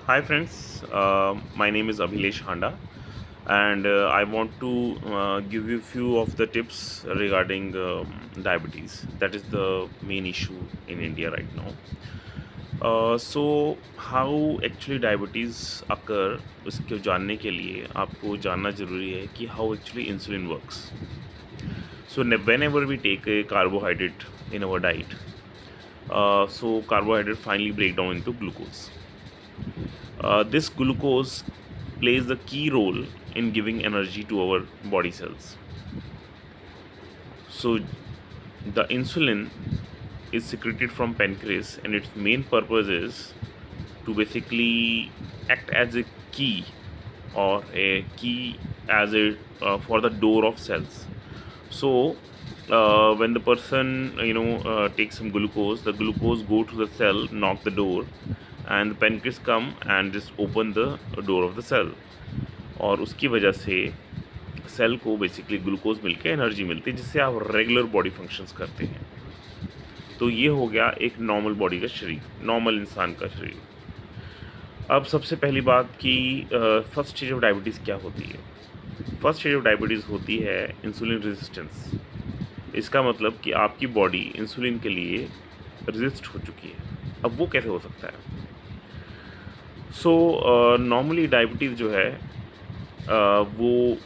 Hi friends, my name is Abhilesh Handa, and I want to give you a few of the tips regarding diabetes. That is the main issue in India right now. So how actually diabetes occur, उसको जानने के लिए आपको जानना ज़रूरी है कि how actually insulin works. So whenever we take a carbohydrate in our diet, so carbohydrate finally break down into glucose. This glucose plays the key role in giving energy to our body cells. So the insulin is secreted from pancreas, and its main purpose is to basically act as a key or a key as a for the door of cells. So when the person takes some glucose, the glucose go to the cell, knock the door, and the pancreas come and just open the door of the cell. और उसकी वजह से cell को basically glucose मिलकर energy मिलती है जिससे आप रेगुलर बॉडी फंक्शंस करते हैं। तो ये हो गया एक नॉर्मल बॉडी का शरीर, नॉर्मल इंसान का शरीर। अब सबसे पहली बात कि फर्स्ट स्टेज ऑफ डायबिटीज़ क्या होती है। फर्स्ट स्टेज ऑफ डायबिटीज़ होती है इंसुलिन रेजिस्टेंस। इसका मतलब कि आपकी बॉडी इंसुलिन के लिए रेजिस्ट हो चुकी है। अब वो कैसे हो सकता है? सो नॉर्मली डायबिटीज़ जो है वो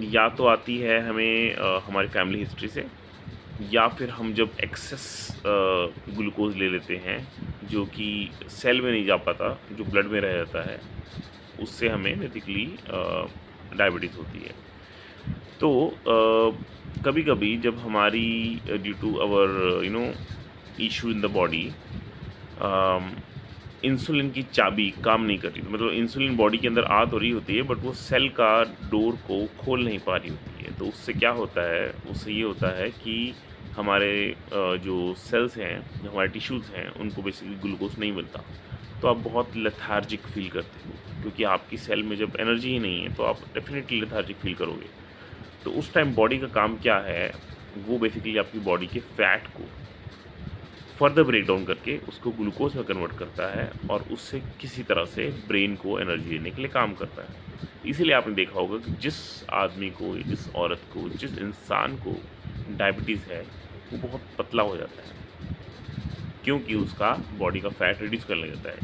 या तो आती है हमें हमारी फैमिली हिस्ट्री से, या फिर हम जब एक्सेस ग्लूकोज ले लेते हैं जो कि सेल में नहीं जा पाता, जो ब्लड में रह जाता है, उससे हमें बेसिकली डायबिटीज़ होती है। तो कभी कभी जब हमारी due to our issue in the body insulin की चाबी काम नहीं कर रही, मतलब इंसुलिन बॉडी के अंदर आ तो रही होती है बट वो सेल का डोर को खोल नहीं पा रही होती है। तो उससे क्या होता है, उससे ये होता है कि हमारे जो सेल्स हैं, जो हमारे टिश्यूज़ हैं, उनको बेसिकली ग्लूकोज नहीं मिलता। तो आप बहुत लेथार्जिक फील करते हो, क्योंकि आपकी सेल में जब एनर्जी ही नहीं है तो आप डेफिनेटली लेथार्जिक फील करोगे। तो उस टाइम बॉडी का काम क्या है, वो बेसिकली आपकी बॉडी के फैट को फर्दर ब्रेक डाउन करके उसको ग्लूकोज में कन्वर्ट करता है और उससे किसी तरह से ब्रेन को एनर्जी देने के लिए काम करता है। इसीलिए आपने देखा होगा कि जिस आदमी को, जिस औरत को, जिस इंसान को डायबिटीज़ है, वो बहुत पतला हो जाता है, क्योंकि उसका बॉडी का फैट रिड्यूस कर ले जाता है।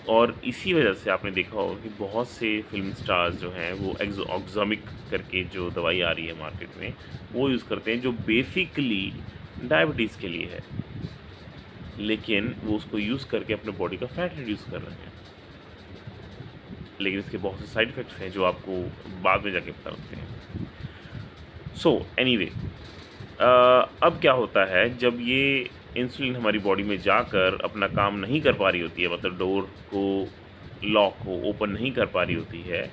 और इसी वजह से आपने देखा होगा कि बहुत से फिल्म स्टार्स जो हैं वो ऑक्सामिक करके जो दवाई आ रही है मार्केट में, वो यूज़ करते हैं, जो बेसिकली डायबिटीज़ के लिए है, लेकिन वो उसको यूज़ करके अपने बॉडी का फैट रिड्यूस कर रहे हैं। लेकिन इसके बहुत से साइड इफ़ेक्ट्स हैं जो आपको बाद में जाके पता लगते हैं। सो एनीवे, अब क्या होता है जब ये इंसुलिन हमारी बॉडी में जाकर अपना काम नहीं कर पा रही होती है, मतलब डोर को, लॉक को ओपन नहीं कर पा रही होती है,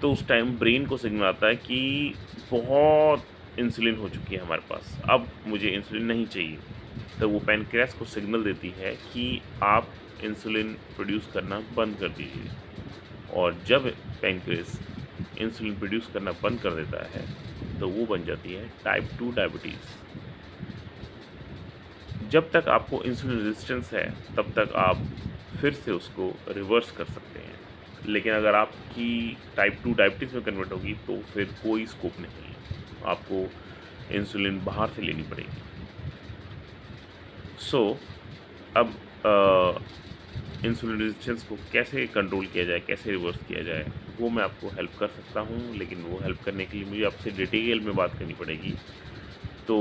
तो उस टाइम ब्रेन को सिग्नल आता है कि बहुत इंसुलिन हो चुकी है हमारे पास, अब मुझे इंसुलिन नहीं चाहिए। तो वो पैनक्रियास को सिग्नल देती है कि आप इंसुलिन प्रोड्यूस करना बंद कर दीजिए। और जब पैनक्रियास इंसुलिन प्रोड्यूस करना बंद कर देता है तो वो बन जाती है टाइप 2 डायबिटीज़। जब तक आपको इंसुलिन रेजिस्टेंस है तब तक आप फिर से उसको रिवर्स कर सकते हैं, लेकिन अगर आपकी टाइप 2 डायबिटीज़ में कन्वर्ट होगी तो फिर कोई स्कोप नहीं है, आपको इंसुलिन बाहर से लेनी पड़ेगी। सो अब इंसुलिन रेजिस्टेंस को कैसे कंट्रोल किया जाए, कैसे रिवर्स किया जाए, वो मैं आपको हेल्प कर सकता हूँ, लेकिन वो हेल्प करने के लिए मुझे आपसे डिटेल में बात करनी पड़ेगी। तो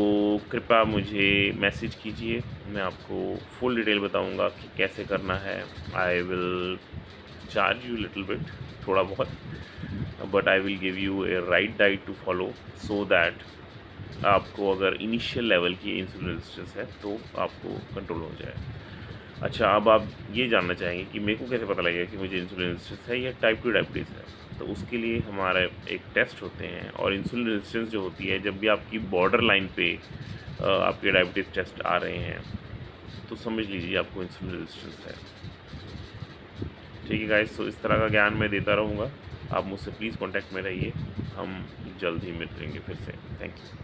कृपया मुझे मैसेज कीजिए, मैं आपको फुल डिटेल बताऊँगा कि कैसे करना है। I will charge you little bit, थोड़ा बहुत, but I will give you a right diet to follow, so that आपको अगर इनिशियल लेवल की इंसुलिन रेजिस्टेंस है तो आपको कंट्रोल हो जाए। अच्छा, अब आप ये जानना चाहेंगे कि मेरे को कैसे पता लगेगा कि मुझे इंसुलिन रेजिस्टेंस है या टाइप 2 डायबिटीज़ है। तो उसके लिए हमारे एक टेस्ट होते हैं, और इंसुलिन रेजिस्टेंस जो होती है, जब भी आपकी बॉर्डर लाइन पे आपके डायबिटीज़ टेस्ट आ रहे हैं तो समझ लीजिए आपको इंसुलिन रेजिस्टेंस है। ठीक है गाइस, तो इस तरह का ज्ञान मैं देता रहूँगा, आप मुझसे प्लीज़ कॉन्टैक्ट में रहिए, हम जल्द ही मिलेंगे फिर से। Thank you.